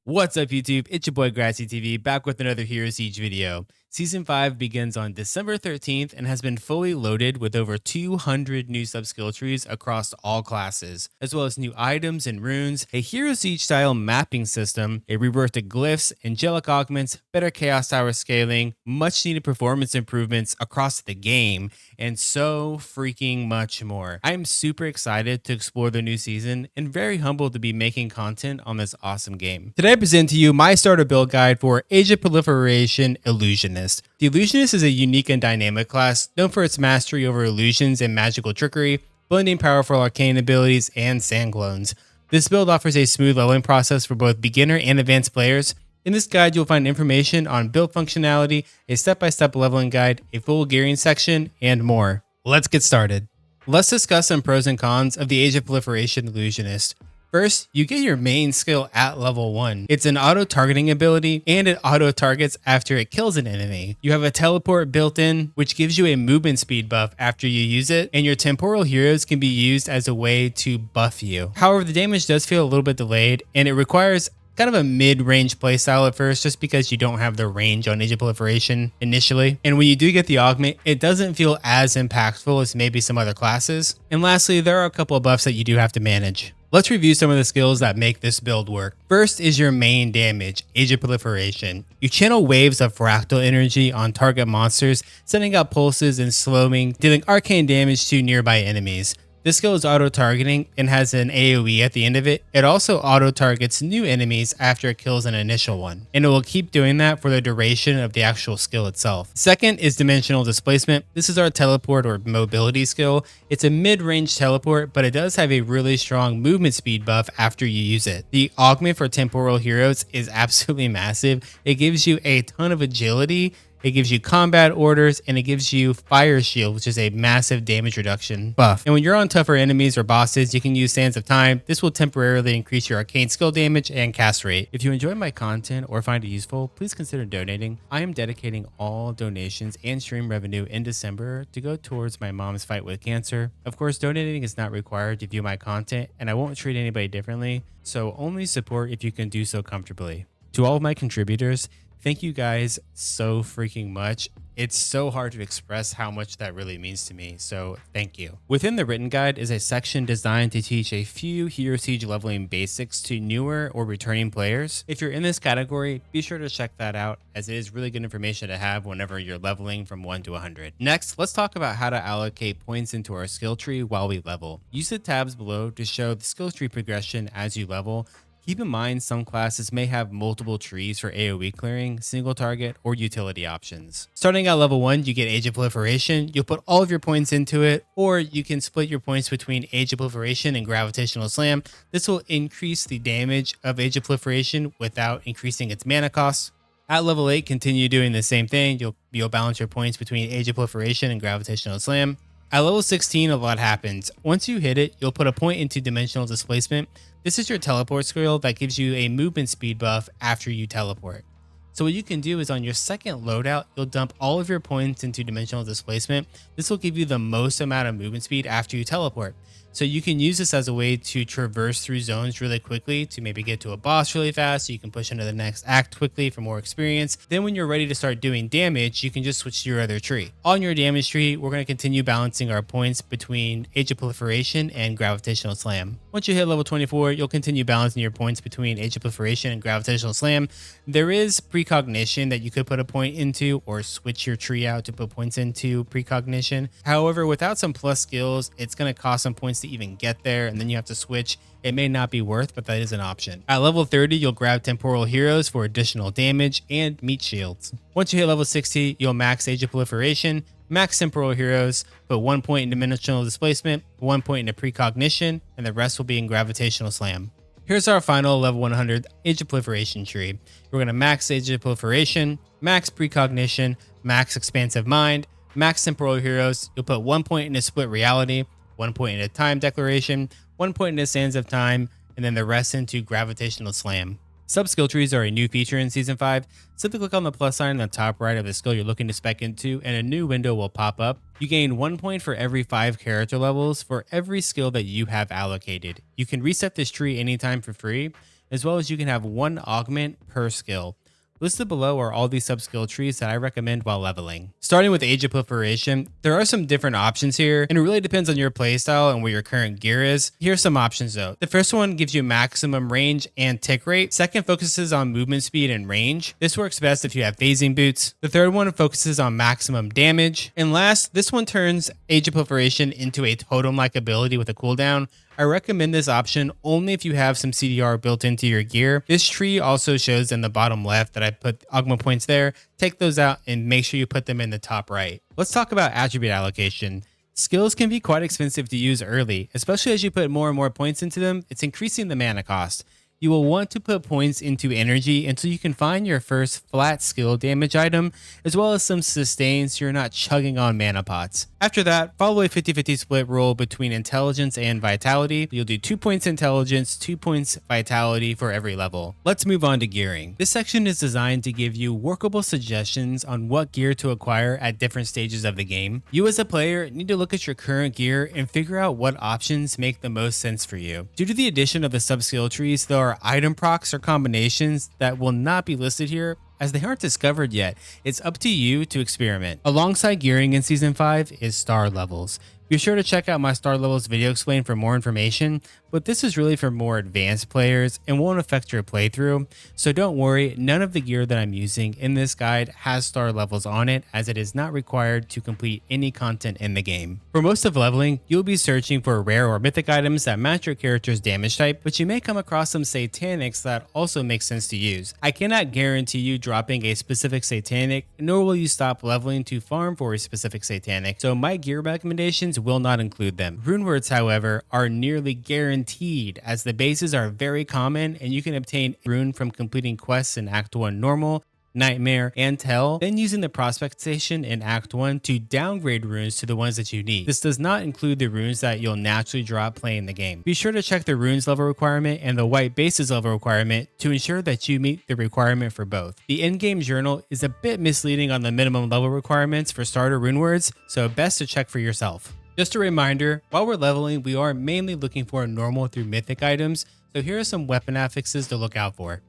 What's up YouTube, it's your boy Grassy TV back with another Hero Siege video. Season 5 begins on December 13th and has been fully loaded with over 200 new sub-skill trees across all classes, as well as new items and runes, a Hero Siege style mapping system, a rebirth of glyphs, angelic augments, better Chaos Tower scaling, much needed performance improvements across the game, and so freaking much more. I am super excited to explore the new season and very humbled to be making content on this awesome game. Today I present to you my starter build guide for Age of Proliferation Illusionist. The Illusionist is a unique and dynamic class known for its mastery over illusions and magical trickery, blending powerful arcane abilities and sand clones. This build offers a smooth leveling process for both beginner and advanced players. In this guide, you'll find information on build functionality, a step-by-step leveling guide, a full gearing section, and more. Let's get started. Let's discuss some pros and cons of the Age of Proliferation Illusionist. First, you get your main skill at level 1. It's an auto-targeting ability, and it auto-targets after it kills an enemy. You have a teleport built in, which gives you a movement speed buff after you use it, and your temporal heroes can be used as a way to buff you. However, the damage does feel a little bit delayed, and it requires kind of a mid-range playstyle at first, just because you don't have the range on Age of Proliferation initially. And when you do get the augment, it doesn't feel as impactful as maybe some other classes. And lastly, there are a couple of buffs that you do have to manage. Let's review some of the skills that make this build work. First is your main damage, Age of Proliferation. You channel waves of fractal energy on target monsters, sending out pulses and slowing, dealing arcane damage to nearby enemies. This skill is auto-targeting and has an AoE at the end of it. It also auto-targets new enemies after it kills an initial one, and it will keep doing that for the duration of the actual skill itself. Second is Dimensional Displacement. This is our teleport or mobility skill. It's a mid-range teleport, but it does have a really strong movement speed buff after you use it. The augment for temporal heroes is absolutely massive. It gives you a ton of agility, it gives you combat orders, and it gives you fire shield, which is a massive damage reduction buff. And when you're on tougher enemies or bosses, you can use Sands of Time. This will temporarily increase your arcane skill damage and cast rate. If you enjoy my content or find it useful, please consider donating. I am dedicating all donations and stream revenue in December to go towards my mom's fight with cancer. Of course, donating is not required to view my content, and I won't treat anybody differently, so only support if you can do so comfortably. To all of my contributors, thank you guys so freaking much. It's so hard to express how much that really means to me, so thank you. Within the written guide is a section designed to teach a few Hero Siege leveling basics to newer or returning players. If you're in this category, be sure to check that out, as it is really good information to have whenever you're leveling from 1 to 100. Next, let's talk about how to allocate points into our skill tree while we level. Use the tabs below to show the skill tree progression as you level. Keep in mind some classes may have multiple trees for AoE clearing, single target, or utility options. Starting at level 1, you get Age of Proliferation. You'll put all of your points into it, or you can split your points between Age of Proliferation and Gravitational Slam. This will increase the damage of Age of Proliferation without increasing its mana costs. At level 8, continue doing the same thing. You'll balance your points between Age of Proliferation and Gravitational Slam. At level 16, a lot happens. Once you hit it, you'll put a point into Dimensional Displacement. This is your teleport skill that gives you a movement speed buff after you teleport. So what you can do is on your second loadout, you'll dump all of your points into Dimensional Displacement. This will give you the most amount of movement speed after you teleport. So you can use this as a way to traverse through zones really quickly, to maybe get to a boss really fast, so you can push into the next act quickly for more experience. Then when you're ready to start doing damage, you can just switch to your other tree. On your damage tree, we're going to continue balancing our points between Age of Proliferation and Gravitational Slam. Once you hit level 24, you'll continue balancing your points between Age of Proliferation and Gravitational Slam. There is Precognition that you could put a point into, or switch your tree out to put points into Precognition. However, without some plus skills, it's going to cost some points to even get there, and then you have to switch. It may not be worth, but that is an option. At level 30, you'll grab Temporal Heroes for additional damage and meat shields. Once you hit level 60, you'll max Age of Proliferation, max Temporal Heroes, put 1 point in Dimensional Displacement, 1 point into Precognition, and the rest will be in Gravitational Slam. Here's our final level 100 Age of Proliferation tree. We're going to max Age of Proliferation, max Precognition, max Expansive Mind, max Temporal Heroes. You'll put 1 point into Split Reality, 1 point into Time Declaration, 1 point into Sands of Time, and then the rest into Gravitational Slam. Sub-skill trees are a new feature in Season 5. Simply click on the plus sign in the top right of the skill you're looking to spec into, and a new window will pop up. You gain 1 point for every 5 character levels for every skill that you have allocated. You can reset this tree anytime for free, as well as you can have one augment per skill. Listed below are all these sub-skill trees that I recommend while leveling. Starting with Age of Proliferation, there are some different options here, and it really depends on your playstyle and where your current gear is. Here's some options though. The first one gives you maximum range and tick rate. Second focuses on movement speed and range. This works best if you have phasing boots. The third one focuses on maximum damage. And last, this one turns Age of Proliferation into a totem-like ability with a cooldown. I recommend this option only if you have some CDR built into your gear. This tree also shows in the bottom left that I put augment points there. Take those out and make sure you put them in the top right. Let's talk about attribute allocation. Skills can be quite expensive to use early, especially as you put more and more points into them. It's increasing the mana cost. You will want to put points into energy until you can find your first flat skill damage item, as well as some sustains so you're not chugging on mana pots. After that, follow a 50-50 split rule between intelligence and vitality. You'll do 2 points intelligence, 2 points vitality for every level. Let's move on to gearing. This section is designed to give you workable suggestions on what gear to acquire at different stages of the game. You as a player need to look at your current gear and figure out what options make the most sense for you. Due to the addition of the sub-skill trees, there are item procs or combinations that will not be listed here as they aren't discovered yet. It's up to you to experiment. Alongside gearing in Season 5 is star levels. Be sure to check out my star levels video explain for more information, but this is really for more advanced players and won't affect your playthrough. So don't worry, none of the gear that I'm using in this guide has star levels on it, as it is not required to complete any content in the game. For most of leveling, you'll be searching for rare or mythic items that match your character's damage type, but you may come across some satanics that also make sense to use. I cannot guarantee you dropping a specific satanic, nor will you stop leveling to farm for a specific satanic, so my gear recommendations will not include them. Rune words, however, are nearly guaranteed, as the bases are very common and you can obtain rune from completing quests in Act 1 normal, Nightmare, and Hell, then using the prospect station in Act 1 to downgrade runes to the ones that you need. This does not include the runes that you'll naturally drop playing the game. Be sure to check the runes level requirement and the white bases level requirement to ensure that you meet the requirement for both. The in-game journal is a bit misleading on the minimum level requirements for starter rune words, so best to check for yourself. Just a reminder, while we're leveling, we are mainly looking for normal through mythic items, so here are some weapon affixes to look out for.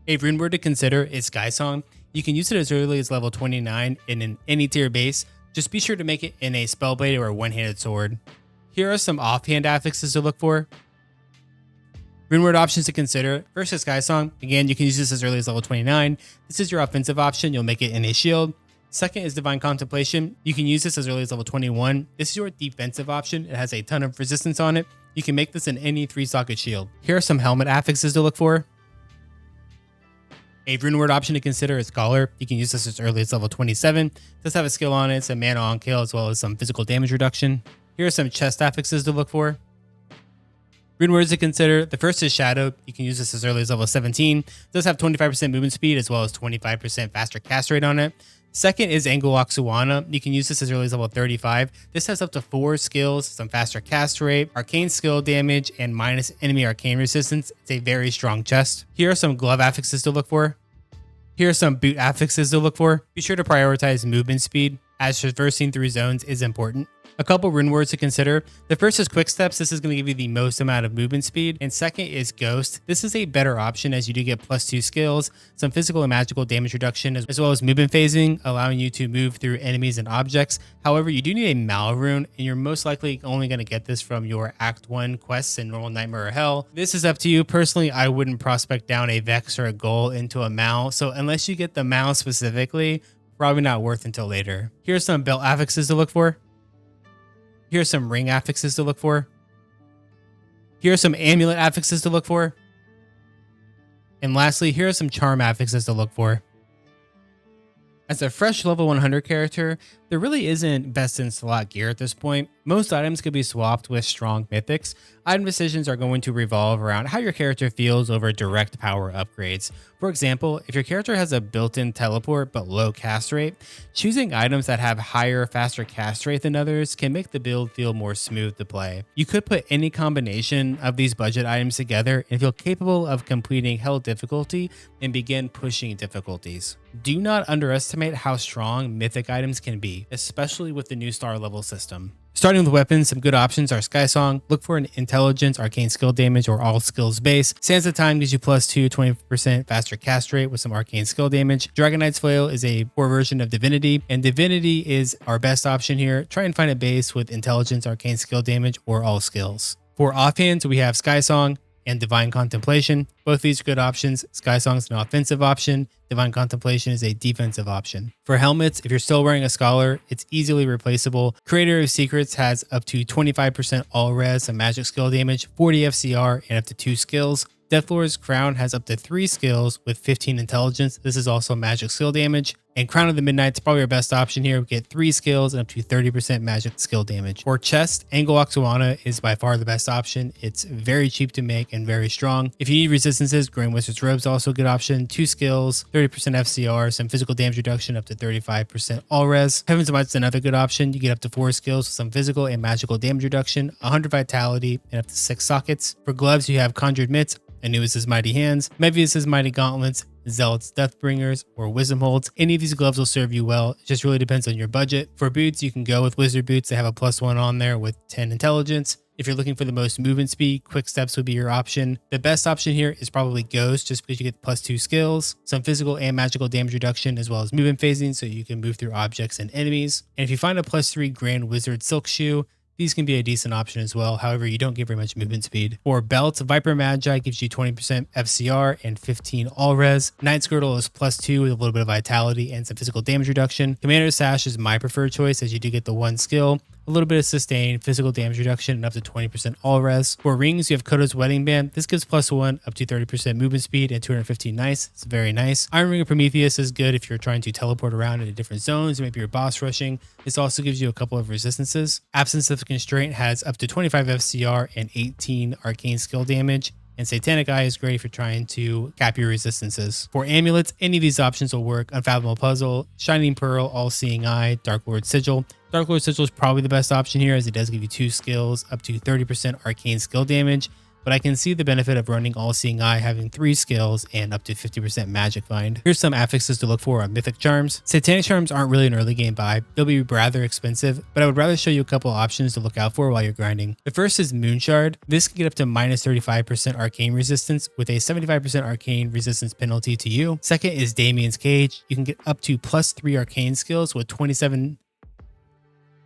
A rune word to consider is Sky Song. You can use it as early as level 29 in any tier base. Just be sure to make it in a spellblade or a one-handed sword. Here are some offhand affixes to look for. Rune word options to consider. First is Sky Song. Again, you can use this as early as level 29. This is your offensive option. You'll make it in a shield. Second is Divine Contemplation. You can use this as early as level 21. This is your defensive option. It has a ton of resistance on it. You can make this in any 3-socket shield. Here are some helmet affixes to look for. A rune word option to consider is Scholar. You can use this as early as level 27. It does have a skill on it, some mana on kill, as well as some physical damage reduction. Here are some chest affixes to look for. Rune words to consider. The first is Shadow. You can use this as early as level 17. It does have 25% movement speed as well as 25% faster cast rate on it. Second is Angle Oxuana. You can use this as early as level 35. This has up to 4 skills, some faster cast rate, arcane skill damage, and minus enemy arcane resistance. It's a very strong chest. Here are some glove affixes to look for. Here are some boot affixes to look for. Be sure to prioritize movement speed, as traversing through zones is important. A couple rune words to consider. The first is Quick Steps. This is going to give you the most amount of movement speed. And second is Ghost. This is a better option as you do get +2 skills, some physical and magical damage reduction, as well as movement phasing, allowing you to move through enemies and objects. However, you do need a Mal rune, and you're most likely only going to get this from your Act 1 quests in normal, Nightmare, or Hell. This is up to you. Personally, I wouldn't prospect down a Vex or a Goal into a Mal, so unless you get the Mal specifically, probably not worth until later. Here's some belt affixes to look for. Here's some ring affixes to look for. Here are some amulet affixes to look for. And lastly, here are some charm affixes to look for. As a fresh level 100 character, there really isn't best in slot gear at this point. Most items could be swapped with strong mythics. Item decisions are going to revolve around how your character feels over direct power upgrades. For example, if your character has a built-in teleport but low cast rate, choosing items that have higher, faster cast rate than others can make the build feel more smooth to play. You could put any combination of these budget items together and feel capable of completing Hell difficulty and begin pushing difficulties. Do not underestimate how strong mythic items can be, especially with the new star level system. Starting with weapons, some good options are Sky Song. Look for an intelligence, arcane skill damage, or all skills base. Sands of Time gives you +2, 20% faster cast rate with some arcane skill damage. Dragon Knight's Flail is a poor version of Divinity, and Divinity is our best option here. Try and find a base with intelligence, arcane skill damage, or all skills. For offhands, we have Sky Song and Divine Contemplation. Both these are good options. Sky Song's an offensive option. Divine Contemplation is a defensive option. For helmets, if you're still wearing a Scholar, it's easily replaceable. Creator of Secrets has up to 25% all res and magic skill damage, 40 FCR, and up to 2 skills. Deathlord's Crown has up to 3 skills with 15 intelligence. This is also magic skill damage. And Crown of the Midnight's probably our best option here. We get 3 skills and up to 30% magic skill damage. For chest, Angle Oxuana is by far the best option. It's very cheap to make and very strong. If you need resistances, Grand Wizard's Robe is also a good option. 2 skills, 30% FCR, some physical damage reduction up to 35% all res. Heaven's Might is another good option. You get up to 4 skills with some physical and magical damage reduction, 100 vitality, and up to 6 sockets. For gloves, you have Conjured Mitts, Anubis' Mighty Hands, Mevius' Mighty Gauntlets, Zealot's Deathbringers, or Wisdom Holds. Any of these gloves will serve you well. It just really depends on your budget. For boots, you can go with Wizard Boots. They have a +1 on there with 10 intelligence. If you're looking for the most movement speed, Quick Steps would be your option. The best option here is probably Ghost, just because you get +2 skills, some physical and magical damage reduction, as well as movement phasing, so you can move through objects and enemies. And if you find a +3 Grand Wizard Silk Shoe, these can be a decent option as well. However, you don't get very much movement speed. For belts, Viper Magi gives you 20% FCR and 15 all res. Knight's Girdle is +2 with a little bit of vitality and some physical damage reduction. Commander's Sash is my preferred choice, as you do get the 1 skill, a little bit of sustain, physical damage reduction, and up to 20% all res. For rings, you have Kodo's Wedding Band. This gives +1 up to 30% movement speed and 215 nice. It's very nice. Iron Ring of Prometheus is good if you're trying to teleport around into different zones, or maybe you're boss rushing. This also gives you a couple of resistances. Absence of Constraint has up to 25 FCR and 18 arcane skill damage. And Satanic Eye is great if you're trying to cap your resistances. For amulets, any of these options will work. Unfathomable Puzzle, Shining Pearl, All-Seeing Eye, Dark Lord Sigil. Dark Lord Sigil is probably the best option here, as it does give you 2 skills, up to 30% arcane skill damage. But I can see the benefit of running All-Seeing Eye, having 3 skills and up to 50% magic find. Here's some affixes to look for on Mythic Charms. Satanic Charms aren't really an early game buy. They'll be rather expensive, but I would rather show you a couple options to look out for while you're grinding. The first is Moonshard. This can get up to -35% arcane resistance with a 75% arcane resistance penalty to you. Second is Damien's Cage. You can get up to +3 arcane skills with 27.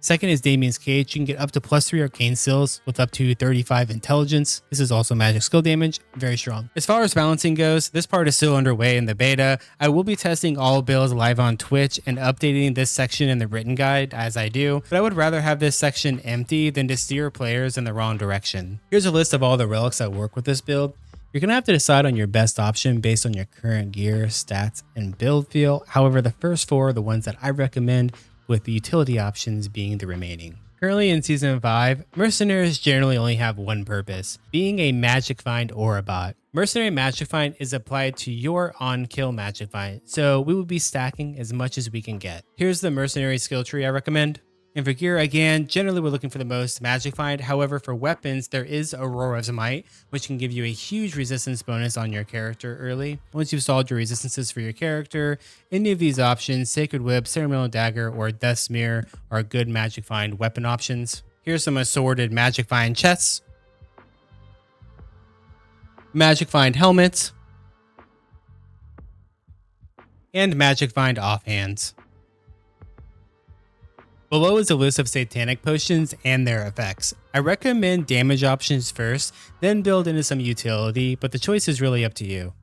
Second is Damien's Cage. You can get up to +3 arcane skills with up to 35 intelligence. This is also magic skill damage, very strong. As far as balancing goes, this part is still underway in the beta. I will be testing all builds live on Twitch and updating this section in the written guide as I do, but I would rather have this section empty than to steer players in the wrong direction. Here's a list of all the relics that work with this build. You're going to have to decide on your best option based on your current gear, stats, and build feel. However, the first 4 are the ones that I recommend, with the utility options being the remaining. Currently in Season 5, Mercenaries generally only have one purpose, being a magic find or a bot. Mercenary magic find is applied to your on-kill magic find, so we will be stacking as much as we can get. Here's the Mercenary skill tree I recommend. And for gear, again, generally we're looking for the most magic find. However, for weapons, there is Aurora's Might, which can give you a huge resistance bonus on your character early. Once you've solved your resistances for your character, any of these options, Sacred Whip, Ceremonial Dagger, or Death Smear, are good magic find weapon options. Here's some assorted magic find chests, magic find helmets, and magic find offhands. Below is a list of satanic potions and their effects. I recommend damage options first, then build into some utility, but the choice is really up to you.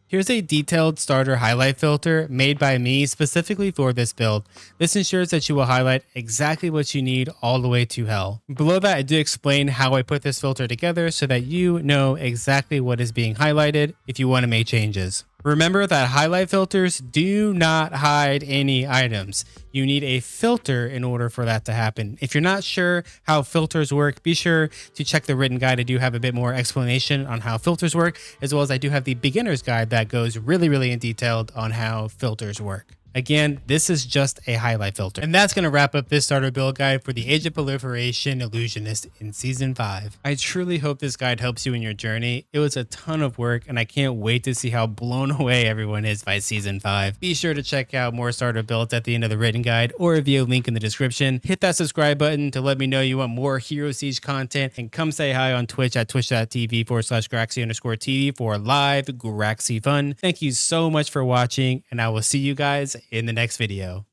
Here's a detailed starter highlight filter made by me specifically for this build. This ensures that you will highlight exactly what you need all the way to hell. Below that, I do explain how I put this filter together so that you know exactly what is being highlighted if you want to make changes. Remember that highlight filters do not hide any items. You need a filter in order for that to happen. If you're not sure how filters work, be sure to check the written guide. I do have a bit more explanation on how filters work, as well as I do have the beginner's guide that goes really in detail on how filters work. Again, this is just a highlight filter. And that's going to wrap up this starter build guide for the Age of Proliferation Illusionist in Season 5. I truly hope this guide helps you in your journey. It was a ton of work, and I can't wait to see how blown away everyone is by Season 5. Be sure to check out more starter builds at the end of the written guide or via link in the description. Hit that subscribe button to let me know you want more Hero Siege content, and come say hi on Twitch at twitch.tv/Graxy_TV for live Graxy fun. Thank you so much for watching, and I will see you guys in the next video.